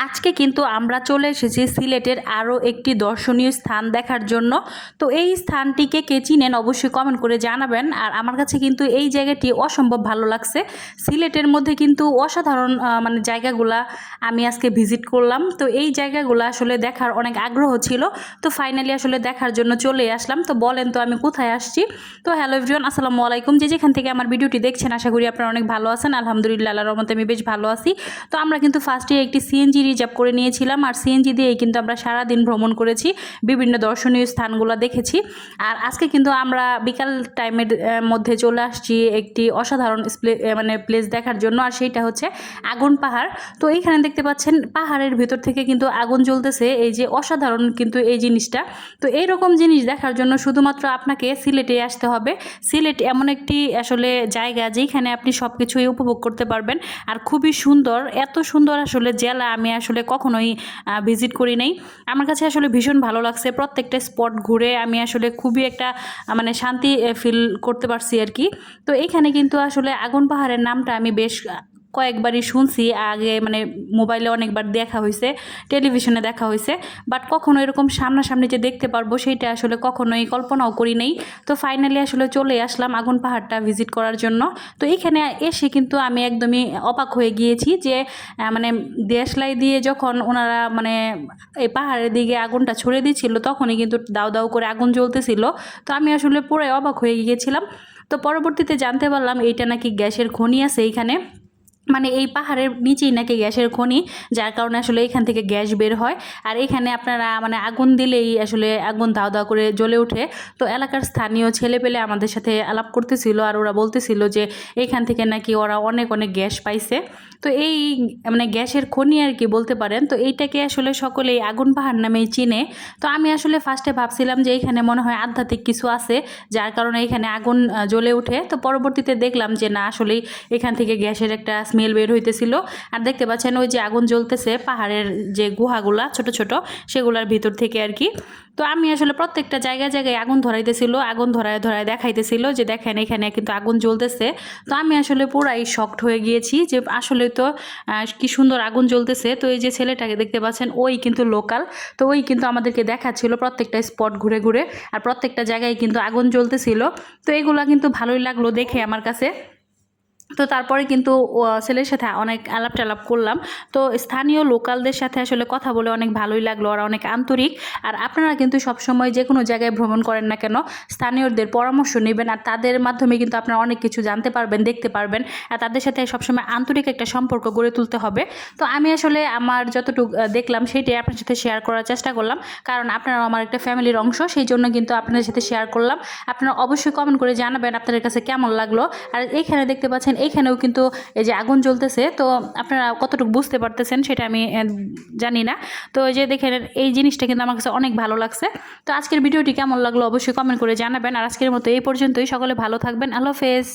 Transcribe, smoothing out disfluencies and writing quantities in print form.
আজকে কিন্তু আমরা চলে এসেছি সিলেটের আরও একটি দর্শনীয় স্থান দেখার জন্য। তো এই স্থানটিকে কে চিনেন অবশ্যই কমেন্ট করে জানাবেন। আর আমার কাছে কিন্তু এই জায়গাটি অসম্ভব ভালো লাগছে। সিলেটের মধ্যে কিন্তু অসাধারণ মানে জায়গাগুলা আমি আজকে ভিজিট করলাম। তো এই জায়গাগুলো আসলে দেখার অনেক আগ্রহ ছিল, তো ফাইনালি আসলে দেখার জন্য চলে আসলাম। তো বলেন তো আমি কোথায় আসছি। তো হ্যালো এভরিওয়ান, আসসালামু আলাইকুম। যেখান থেকে আমার ভিডিওটি দেখছেন আশা করি আপনারা অনেক ভালো আছেন। আলহামদুলিল্লাহ, আল্লাহর রহমতে আমি বেশ ভালো আছি। তো আমরা কিন্তু ফার্স্টে একটি সিএনজি রিজার্ভ করে নিয়েছিলাম, আর সিএনজি দিয়েই কিন্তু আমরা সারাদিন ভ্রমণ করেছি, বিভিন্ন দর্শনীয় স্থানগুলো দেখেছি। আর আজকে কিন্তু আমরা বিকাল টাইমের মধ্যে চলে আসছি একটি অসাধারণ মানে প্লেস দেখার জন্য, আর সেইটা হচ্ছে আগুন পাহাড়। তো এইখানে দেখতে পাচ্ছেন পাহাড়ের ভিতর থেকে কিন্তু আগুন জ্বলতেছে, এই যে অসাধারণ কিন্তু এই জিনিসটা। তো এইরকম জিনিস দেখার জন্য শুধুমাত্র আপনাকে সিলেটে আসতে হবে। সিলেট এমন একটি আসলে জায়গা যেখানে আপনি সব কিছুই উপভোগ করতে পারবেন, আর খুবই সুন্দর। এত সুন্দর আসলে জেলা আমি আসলে কখনোই ভিজিট করি নাই। আমার কাছে আসলে ভীষণ ভালো লাগছে। প্রত্যেকটা স্পট ঘুরে আমি আসলে খুবই একটা মানে শান্তি ফিল করতে পারছি আর কি। তো এইখানে কিন্তু আসলে আগুন পাহাড়ের নামটা আমি বেশ কয়েকবারই শুনছি আগে, মানে মোবাইলে অনেকবার দেখা হয়েছে, টেলিভিশনে দেখা হয়েছে, বাট কখনো এরকম সামনাসামনি যে দেখতে পারবো সেইটা আসলে কখনোই কল্পনাও করি নাই। তো ফাইনালি আসলে চলে আসলাম আগুন পাহাড়টা ভিজিট করার জন্য। তো এইখানে এসে কিন্তু আমি একদমই অবাক হয়ে গিয়েছি যে মানে দেশলাই দিয়ে যখন ওনারা মানে এই পাহাড়ের দিকে আগুনটা ছড়িয়ে দিচ্ছিল তখনই কিন্তু দাউ দাউ করে আগুন জ্বলতেছিল। তো আমি আসলে পুরো অবাক হয়ে গিয়েছিলাম। তো পরবর্তীতে জানতে পারলাম এইটা নাকি গ্যাসের খনি আছে এইখানে, মানে এই পাহাড়ের নিচেই নাকি গ্যাসের খনি, যার কারণে আসলে এখান থেকে গ্যাস বের হয়। আর এখানে আপনারা মানে আগুন দিলেই আসলে আগুন দাও দাও করে জ্বলে ওঠে। তো এলাকার স্থানীয় ছেলে পেলে আমাদের সাথে আলাপ করতেছিল, আর ওরা বলতেছিল যে এখান থেকে নাকি ওরা অনেক অনেক গ্যাস পাইছে। তো এই মানে গ্যাসের খনি আর কি বলতে পারেন। তো এইটাকে আসলে সকলেই আগুন পাহাড় নামেই চিনে। তো আমি আসলে ফার্স্টে ভাবছিলাম যে এখানে মনে হয় আধ্যাত্মিক কিছু আছে, যার কারণে এখানে আগুন জ্বলে ওঠে। তো পরবর্তীতে দেখলাম যে না, আসলেই এখান থেকে গ্যাসের একটা স্মেল বের হইতেছিল। আর দেখতে পাচ্ছেন ওই যে আগুন জ্বলতেছে পাহাড়ের যে গুহাগুলা ছোট ছোট, সেগুলার ভিতর থেকে আর কি। তো আমি আসলে প্রত্যেকটা জায়গায় জায়গায় আগুন ধরাইতেছিল, আগুন ধরায় ধরায় দেখাইতেছিল যে দেখেন এখানে কিন্তু আগুন জ্বলতেছে। তো আমি আসলে পুরাই শকড হয়ে গিয়েছি যে আসলে তো কি সুন্দর আগুন জ্বলতেছে। তো এই যে ছেলেটাকে দেখতে পাচ্ছেন ওই কিন্তু লোকাল, তো ওই কিন্তু আমাদেরকে দেখাচ্ছিল প্রত্যেকটা স্পট ঘুরে ঘুরে, আর প্রত্যেকটা জায়গায় কিন্তু আগুন জ্বলতেছিল। তো এগুলা কিন্তু ভালোই লাগলো দেখে আমার কাছে। তো তারপরে কিন্তু ছেলের সাথে অনেক আলাপ টালাপ করলাম। তো স্থানীয় লোকালদের সাথে আসলে কথা বলে অনেক ভালোই লাগলো, ওরা অনেক আন্তরিক। আর আপনারা কিন্তু সবসময় যে কোনো জায়গায় ভ্রমণ করেন না কেন, স্থানীয়দের পরামর্শ নেবেন, আর তাদের মাধ্যমে কিন্তু আপনারা অনেক কিছু জানতে পারবেন, দেখতে পারবেন। আর তাদের সাথে সবসময় আন্তরিক একটা সম্পর্ক গড়ে তুলতে হবে। তো আমি আসলে আমার যতটুকু দেখলাম সেটাই আপনার সাথে শেয়ার করার চেষ্টা করলাম, কারণ আপনারাও আমার একটা ফ্যামিলির অংশ, সেই জন্য কিন্তু আপনাদের সাথে শেয়ার করলাম। আপনারা অবশ্যই কমেন্ট করে জানাবেন আপনাদের কাছে কেমন লাগলো। আর এইখানে দেখতে পাচ্ছেন এইখানেও কিন্তু এই যে আগুন জ্বলতেছে, তো আপনারা কতটুকু বুঝতে পারতেছেন সেটা আমি জানি না। তো এই যে দেখেন এই জিনিসটা কিন্তু আমার কাছে অনেক ভালো লাগছে। তো আজকের ভিডিওটি কেমন লাগলো অবশ্যই কমেন্ট করে জানাবেন। আর আজকের মতো এই পর্যন্তই, সকলে ভালো থাকবেন, আল্লাহ হাফেজ।